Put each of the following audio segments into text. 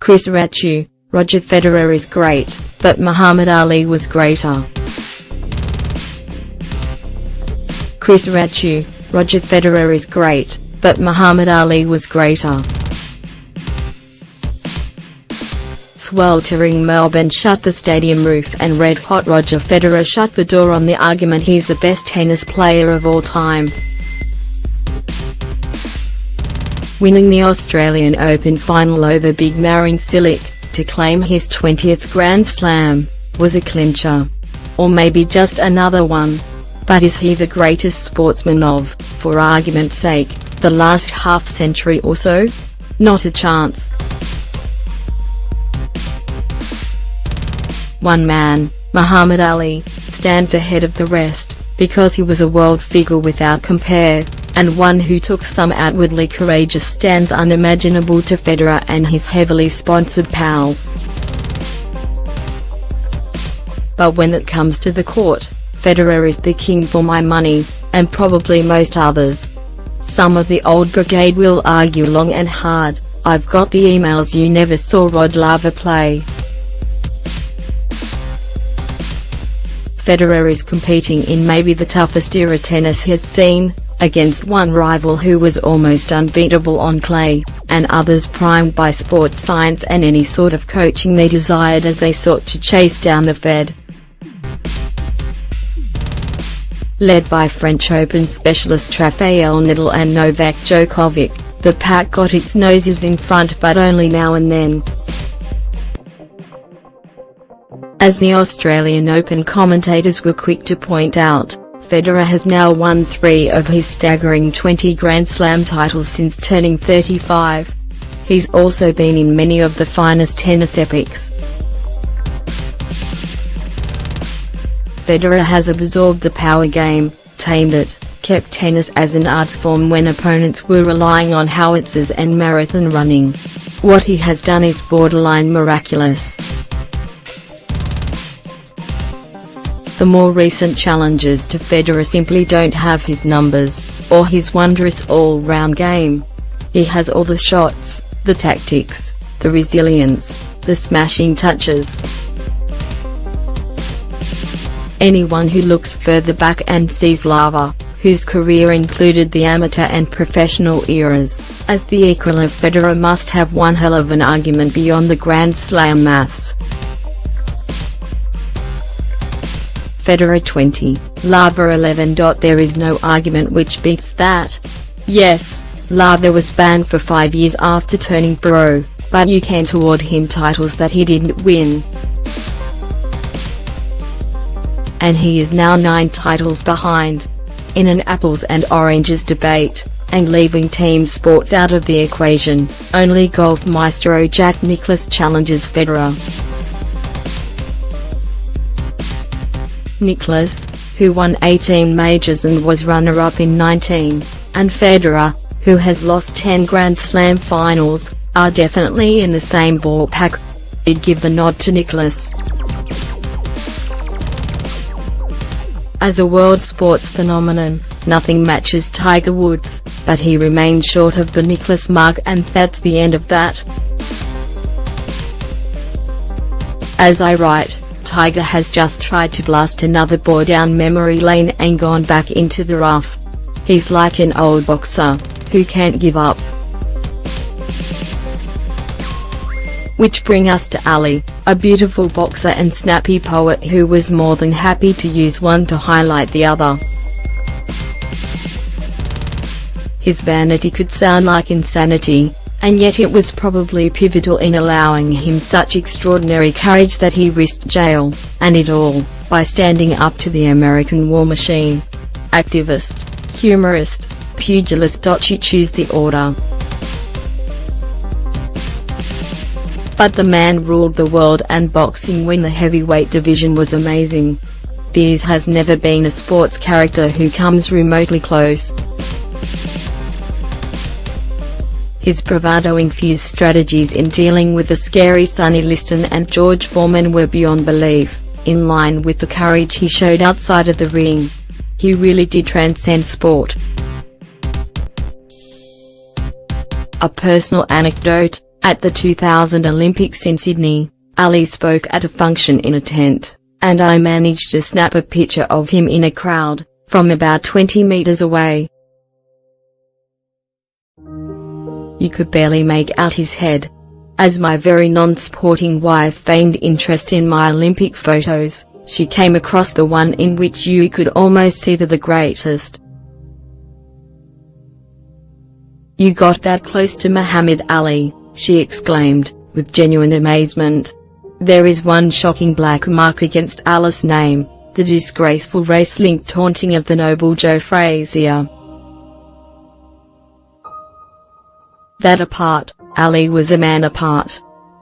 Chris Rattue, Roger Federer is great, but Muhammad Ali was greater. Chris Rattue, Roger Federer is great, but Muhammad Ali was greater. Sweltering Melbourne shut the stadium roof and red-hot Roger Federer shut the door on the argument he's the best tennis player of all time. Winning the Australian Open final over Big Marin Cilic, to claim his 20th Grand Slam, was a clincher. Or maybe just another one. But is he the greatest sportsman of, for argument's sake, the last half-century or so? Not a chance. One man, Muhammad Ali, stands ahead of the rest, because he was a world figure without compare, and one who took some outwardly courageous stands unimaginable to Federer and his heavily sponsored pals. But when it comes to the court, Federer is the king for my money, and probably most others. Some of the old brigade will argue long and hard, I've got the emails you never saw Rod Laver play. Federer is competing in maybe the toughest era tennis has seen, against one rival who was almost unbeatable on clay, and others primed by sports science and any sort of coaching they desired as they sought to chase down the Fed. Led by French Open specialist Rafael Nadal and Novak Djokovic, the pack got its noses in front but only now and then. As the Australian Open commentators were quick to point out, Federer has now won 3 of his staggering 20 Grand Slam titles since turning 35. He's also been in many of the finest tennis epics. Federer has absorbed the power game, tamed it, kept tennis as an art form when opponents were relying on howitzers and marathon running. What he has done is borderline miraculous. The more recent challengers to Federer simply don't have his numbers, or his wondrous all-round game. He has all the shots, the tactics, the resilience, the smashing touches. Anyone who looks further back and sees Laver, whose career included the amateur and professional eras, as the equal of Federer must have one hell of an argument beyond the Grand Slam maths. Federer 20, Laver 11. There is no argument which beats that. Yes, Laver was banned for 5 years after turning pro, but you can't award him titles that he didn't win. And he is now 9 titles behind. In an apples and oranges debate, and leaving team sports out of the equation, only golf maestro Jack Nicklaus challenges Federer. Nicklaus, who won 18 majors and was runner-up in 19, and Federer, who has lost 10 Grand Slam finals, are definitely in the same ballpark. I'd give the nod to Nicklaus. As a world sports phenomenon, nothing matches Tiger Woods, but he remains short of the Nicklaus mark, and that's the end of that. As I write, Tiger has just tried to blast another ball down memory lane and gone back into the rough. He's like an old boxer, who can't give up. Which bring us to Ali, a beautiful boxer and snappy poet who was more than happy to use one to highlight the other. His vanity could sound like insanity, and yet it was probably pivotal in allowing him such extraordinary courage that he risked jail, and it all, by standing up to the American war machine. Activist, humorist, pugilist. You choose the order. But the man ruled the world, and boxing when the heavyweight division was amazing. There has never been a sports character who comes remotely close. His bravado-infused strategies in dealing with the scary Sonny Liston and George Foreman were beyond belief, in line with the courage he showed outside of the ring. He really did transcend sport. A personal anecdote: At the 2000 Olympics in Sydney, Ali spoke at a function in a tent, and I managed to snap a picture of him in a crowd, from about 20 meters away. You could barely make out his head. As my very non-sporting wife feigned interest in my Olympic photos, she came across the one in which you could almost see the greatest. "You got that close to Muhammad Ali," she exclaimed, with genuine amazement. "There is one shocking black mark against Ali's name, the disgraceful race-linked taunting of the noble Joe Frazier." That apart, Ali was a man apart.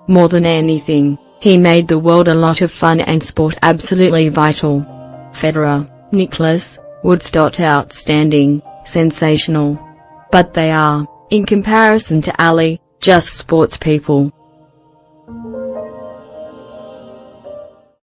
More than anything, he made the world a lot of fun and sport absolutely vital. Federer, Nicholas, Woods. Outstanding, sensational. But they are, in comparison to Ali, just sports people.